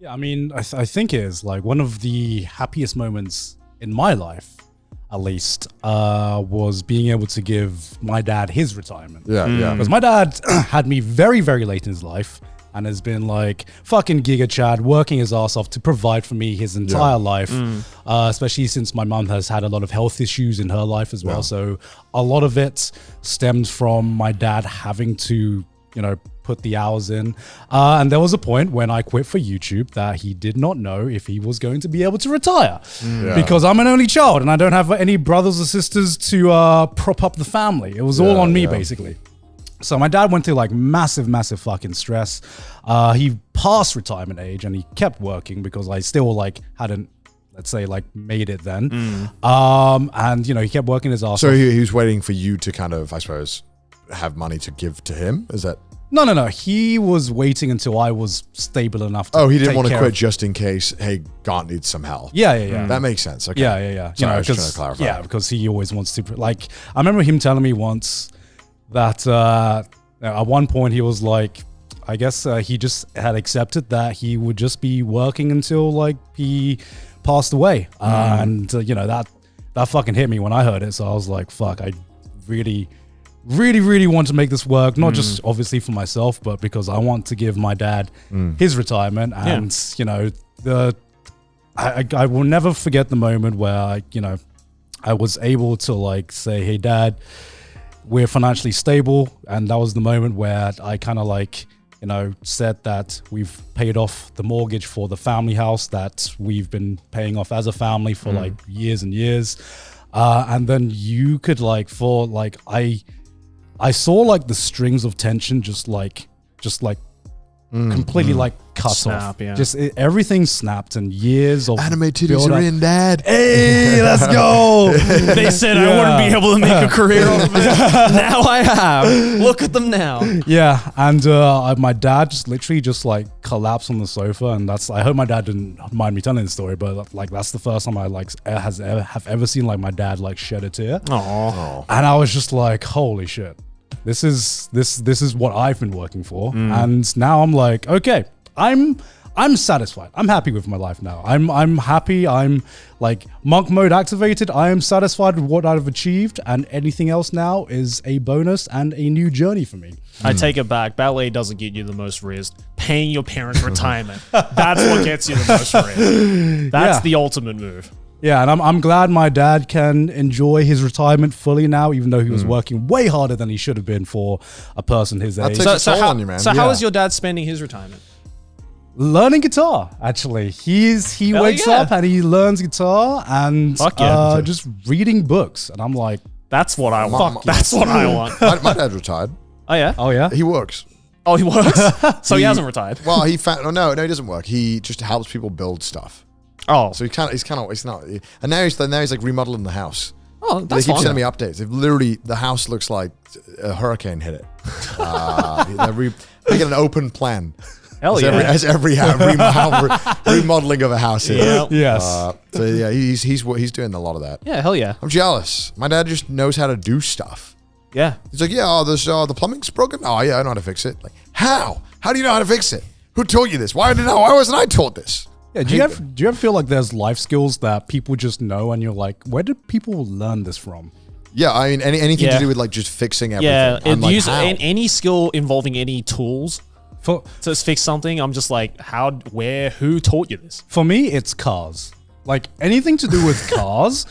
Yeah, I mean, I think it is like one of the happiest moments in my life, at least, was being able to give my dad his retirement. Yeah. Because my dad had me very, very late in his life and has been like fucking Giga Chad, working his ass off to provide for me his entire life, especially since my mum has had a lot of health issues in her life as well. So a lot of it stems from my dad having to, put the hours in. And there was a point when I quit for YouTube that he did not know if he was going to be able to retire because I'm an only child and I don't have any brothers or sisters to prop up the family. It was all on me, basically. So my dad went through like massive fucking stress. He passed retirement age and he kept working because I still like hadn't, let's say, like made it then. And he kept working his ass So off. he was waiting for you to kind of, I suppose, have money to give to him? Is that? No. He was waiting until I was stable enough to he didn't want to care quit of- just in case, hey, Garnt needs some help. Yeah. That makes sense. Okay. Yeah. Sorry, I was trying to clarify. Yeah, because he always wants to, like, I remember him telling me once that at one point he was like, I guess he just had accepted that he would just be working until like he passed away. And that fucking hit me when I heard it. So I was like, fuck, I really want to make this work, not just obviously for myself, but because I want to give my dad his retirement. And I will never forget the moment where I was able to like say, hey dad, we're financially stable. And that was the moment where I kind of like said that we've paid off the mortgage for the family house that we've been paying off as a family for like years and years. And then you could like, for like, I saw like the strings of tension just completely like cut off. Yeah. Just everything snapped and years of Anime titties build are up. in, Dad. Hey, let's go. They said I wouldn't be able to make a career out of it. Now I have. Look at them now. Yeah, and my dad just literally just like collapsed on the sofa, and I hope my dad didn't mind me telling the story, but like that's the first time I like have ever seen like my dad like shed a tear. Aww. And I was just like, holy shit. This is what I've been working for. And now I'm like, okay, I'm satisfied. I'm happy with my life now. I'm happy. I'm like monk mode activated. I am satisfied with what I've achieved, and anything else now is a bonus and a new journey for me. I take it back. Ballet doesn't get you the most risk. Paying your parents' retirement. That's what gets you the most risk. That's the ultimate move. Yeah, and I'm glad my dad can enjoy his retirement fully now, even though he was working way harder than he should have been for a person his age. takes a toll on you, man. So how is your dad spending his retirement? Learning guitar, actually. He wakes up and he learns guitar and just reading books. And I'm like, that's what I want. That's what I want. My dad's retired. Oh yeah? oh yeah? He works. Oh, he works? So he hasn't retired. Well, he found no, he doesn't work. He just helps people build stuff. Oh. So he's not. And now he's like remodeling the house. Oh, They that's keep fun. sending me updates. They've literally, the house looks like a hurricane hit it. They get an open plan. Hell yeah. As every remodeling of a house is. Yeah. Yes. So yeah, he's doing a lot of that. Yeah, hell yeah. I'm jealous. My dad just knows how to do stuff. Yeah. He's like, yeah, the plumbing's broken. Oh yeah, I know how to fix it. Like, how? How do you know how to fix it? Who told you this? Why wasn't I taught this? Yeah, do you ever feel like there's life skills that people just know and you're like, where did people learn this from? Yeah, I mean anything Yeah. to do with like just fixing everything. Yeah. I'm like, how? Any skill involving any tools For to fix something, I'm just like, who taught you this? For me, it's cars. Like anything to do with cars.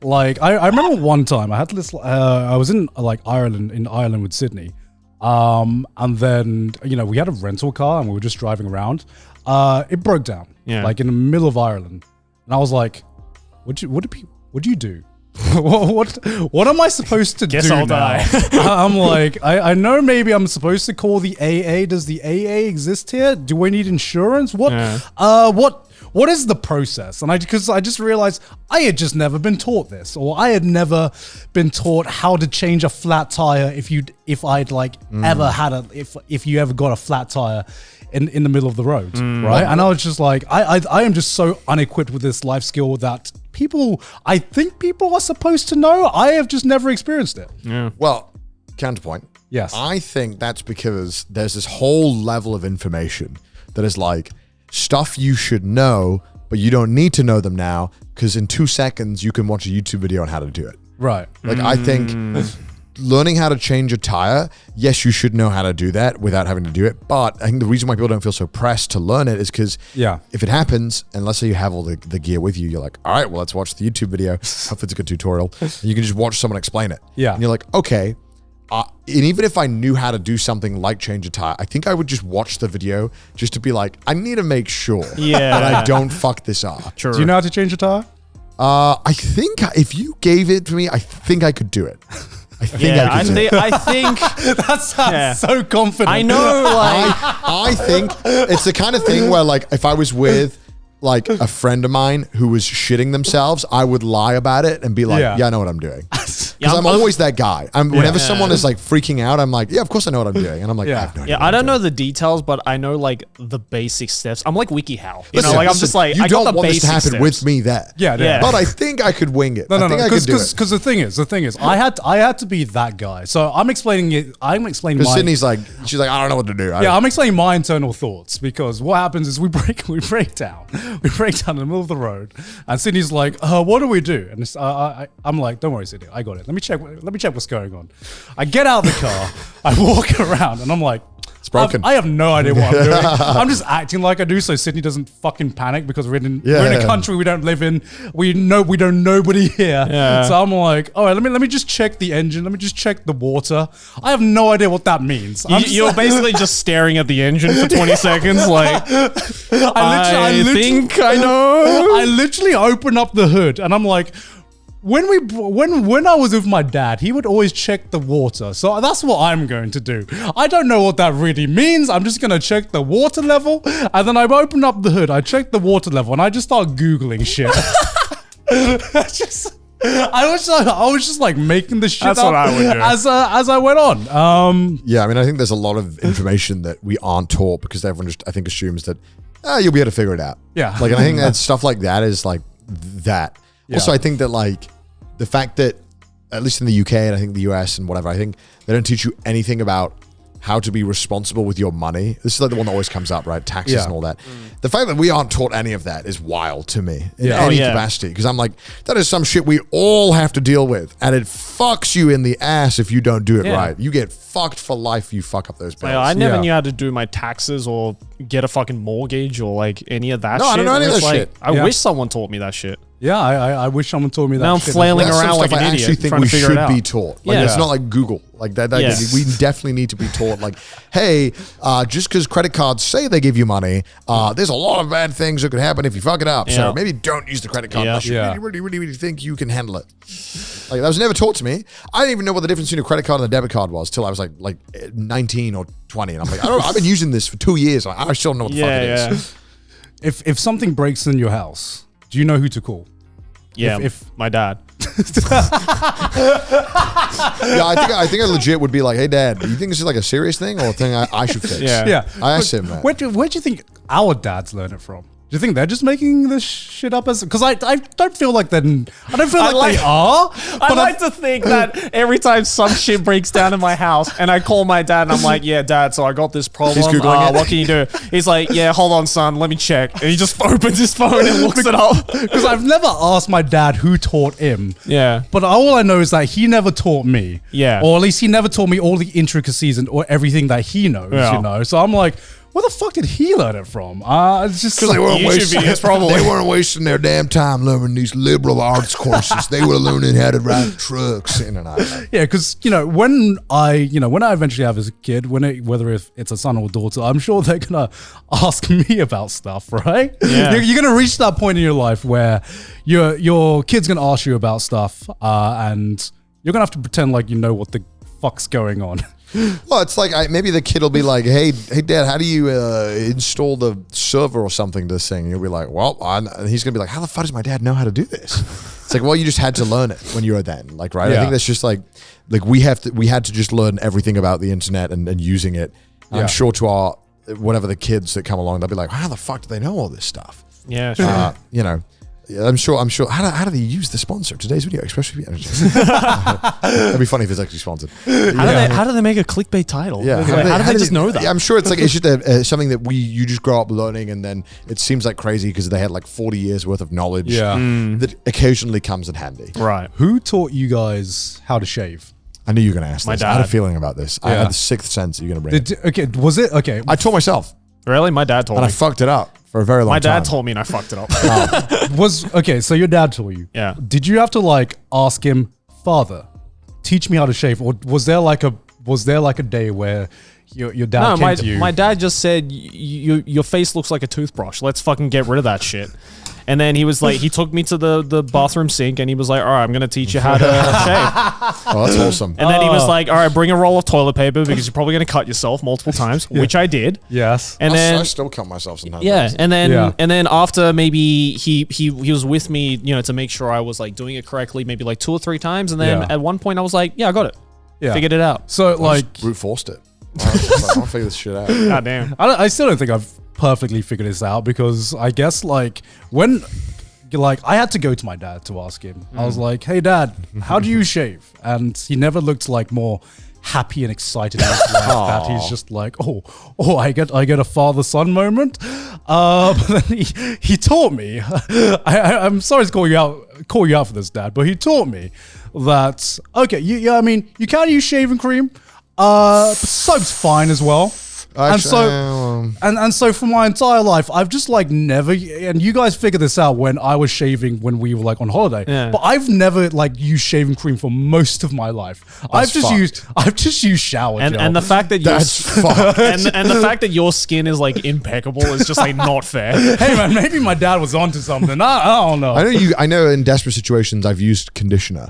Like I remember one time I had this. I was in like Ireland with Sydney, and then we had a rental car and we were just driving around. It broke down, like in the middle of Ireland, and I was like, "What do you do? what am I supposed to Guess do I'll now?" die. I'm like, I know maybe I'm supposed to call the AA. Does the AA exist here? Do I need insurance? What is the process? And because I just realized I had just never been taught this, or I had never been taught how to change a flat tire if you ever got a flat tire in the middle of the road, right? And I was just like, I am just so unequipped with this life skill that I think people are supposed to know. I have just never experienced it. Yeah. Well, counterpoint. Yes. I think that's because there's this whole level of information that is like, stuff you should know, but you don't need to know them now because in 2 seconds you can watch a YouTube video on how to do it. Right. Like I think learning how to change a tire, yes, you should know how to do that without having to do it. But I think the reason why people don't feel so pressed to learn it is because if it happens, and let's say you have all the gear with you, you're like, all right, well, let's watch the YouTube video. Hopefully it's a good tutorial. And you can just watch someone explain it. Yeah. And you're like, okay. And even if I knew how to do something like change a tire, I think I would just watch the video just to be like, I need to make sure that I don't fuck this up. True. Do you know how to change a tire? I think if you gave it to me, I think I could do it. I think I could do it. I think That sounds so confident. I know, like I think it's the kind of thing where, like, if I was with like a friend of mine who was shitting themselves, I would lie about it and be like, yeah I know what I'm doing. Because I'm always that guy. Whenever someone is like freaking out, I'm like, yeah, of course I know what I'm doing. And I'm like, I have no idea. I don't know the details, but I know like the basic steps. I'm like WikiHow. You Listen, know, like I'm just like, you I don't got the want this basic to happen steps. with me there. Yeah. But I think I could wing it. No, I think I could do it. Because the thing is, I had to be that guy. So I'm explaining it. I'm explaining Because my. Sydney's like, she's like, I don't know what to do. I'm explaining my internal thoughts because what happens is we break down in the middle of the road, and Sydney's like, "What do we do?" And I'm like, "Don't worry, Sydney, I got it. Let me check what's going on." I get out of the car, I walk around, and I'm like, it's broken. I have no idea what I'm doing. I'm just acting like I do, so Sydney doesn't fucking panic because we're in a country we don't live in. We don't nobody here. Yeah. So I'm like, all right, let me just check the engine. Let me just check the water. I have no idea what that means. You're basically just staring at the engine for 20 seconds, like I think I know. I literally open up the hood and I'm like, when I was with my dad, he would always check the water. So that's what I'm going to do. I don't know what that really means. I'm just going to check the water level. And then I open up the hood, I check the water level, and I just start Googling shit. I was just like making the shit That's up what I would do. as I went on. Yeah, I mean, I think there's a lot of information that we aren't taught because everyone just, I think, assumes that you'll be able to figure it out. Yeah. Like, and I think that stuff like that is like that. Yeah. Also, I think that like the fact that, at least in the UK and I think the US and whatever, I think they don't teach you anything about how to be responsible with your money. This is like the one that always comes up, right? Taxes and all that. The fact that we aren't taught any of that is wild to me in any capacity. Because I'm like, that is some shit we all have to deal with. And it fucks you in the ass if you don't do it right. You get fucked for life if you fuck up those bills. I never knew how to do my taxes or get a fucking mortgage or like any of that shit. I don't know any of that shit. I wish someone taught me that shit. Yeah, I wish someone told me that. Now I'm shit. flailing That's around some like stuff an I idiot actually think trying we to figure it should out. be taught. Like, it's not like Google. Like that. Yes. We definitely need to be taught. Like, hey, just because credit cards say they give you money, there's a lot of bad things that could happen if you fuck it up. Yeah. So maybe don't use the credit card unless you really think you can handle it. Like, that was never taught to me. I didn't even know what the difference between a credit card and a debit card was till I was like 19 or 20, and I'm like, I've been using this for 2 years. I still don't know what the fuck it is. If something breaks in your house, do you know who to call? Yeah, if my dad. I think I legit would be like, hey, Dad, do you think this is like a serious thing or a thing I should fix? Yeah. I asked him that. Where do you think our dads learn it from? Do you think they're just making this shit up as? Because I don't feel like they are. I like to think that every time some shit breaks down in my house and I call my dad and I'm like, yeah, Dad, so I got this problem. He's Googling it. What can you do? He's like, yeah, hold on, son, let me check. And he just opens his phone and looks it up. Because I've never asked my dad who taught him. Yeah. But all I know is that he never taught me. Yeah. Or at least he never taught me all the intricacies or everything that he knows, Yeah. you know? So I'm like, where the fuck did he learn it from? It's just Because they weren't wasting his problem. They weren't wasting their damn time learning these liberal arts courses. They were learning how to ride trucks. Yeah, because when I eventually have a kid, whether it's a son or a daughter, I'm sure they're gonna ask me about stuff, right? Yeah. You're gonna reach that point in your life where your kid's gonna ask you about stuff, and you're gonna have to pretend like you know what the fuck's going on. Well, it's like maybe the kid will be like, hey, Dad, how do you install the server or something to this thing? And you'll be like, well, and he's going to be like, how the fuck does my dad know how to do this? It's like, well, you just had to learn it when you were then. Like, right? Yeah. I think that's just like we had to just learn everything about the internet and using it. And I'm sure to our, whatever the kids that come along, they'll be like, how the fuck do they know all this stuff? Yeah, sure. Yeah, I'm sure. How do they use the sponsor of today's video? Expression Energy. That'd be funny if it's actually sponsored. How do they make a clickbait title? Yeah, How do they just know that? Yeah, I'm sure it's just something that you just grow up learning, and then it seems like crazy because they had like 40 years worth of knowledge. Yeah. That occasionally comes in handy. Right. Who taught you guys how to shave? I knew you were going to ask My this. I had a dad. feeling about this. I had the sixth sense that you're going to bring it. Okay, was it okay? I taught myself, Really? My dad told and I me. fucked it up for a very long My time. dad told me and I fucked it up. Was okay. So your dad taught you. Yeah. Did you have to like ask him, Father, teach me how to shave, or was there like a day where your dad No, came to you? my dad just said, your face looks like a toothbrush. Let's fucking get rid of that shit. And then he was like, he took me to the bathroom sink and he was like, all right, I'm going to teach you how to shave. Oh, that's wholesome. And then he was like, all right, bring a roll of toilet paper because you're probably going to cut yourself multiple times, which I did. Yes. And I then, still cut myself sometimes. yeah. And then, Yeah. and then after maybe he was with me, to make sure I was like doing it correctly, maybe like 2 or 3 times. And then Yeah. at one point I was like, yeah, I got it. Yeah. Figured it out. So I like, just brute forced it. I was just like, I'll figure this shit out. God damn. I still don't think I've perfectly figured this out because I guess like when. Like I had to go to my dad to ask him. I was like, "Hey, Dad, how do you shave?" And he never looked like more happy and excited in his life. That he's just like, "Oh, I get a father-son moment." But then he taught me. I'm sorry to call you out for this, Dad, but he taught me that okay, I mean, you can use shaving cream. But soap's fine as well. And so for my entire life, I've just like never, and you guys figured this out when I was shaving when we were like on holiday. Yeah. But I've never like used shaving cream for most of my life. I've just used shower gel. And the fact that That's fucked. and the fact that your skin is like impeccable is just like not fair. Hey man, maybe my dad was onto something. I don't know. I know in desperate situations I've used conditioner.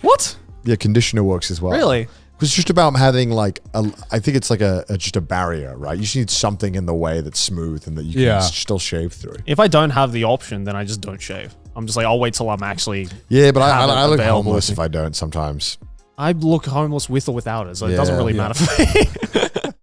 What? Yeah, conditioner works as well. Really? It's just about having like I think it's like just a barrier, right? You just need something in the way that's smooth and that you can still shave through. If I don't have the option, then I just don't shave. I'm just like, I'll wait till I'm actually. Yeah, but have it I look available homeless with if I don't sometimes. I look homeless with or without it, so it Yeah, doesn't really yeah. matter for me.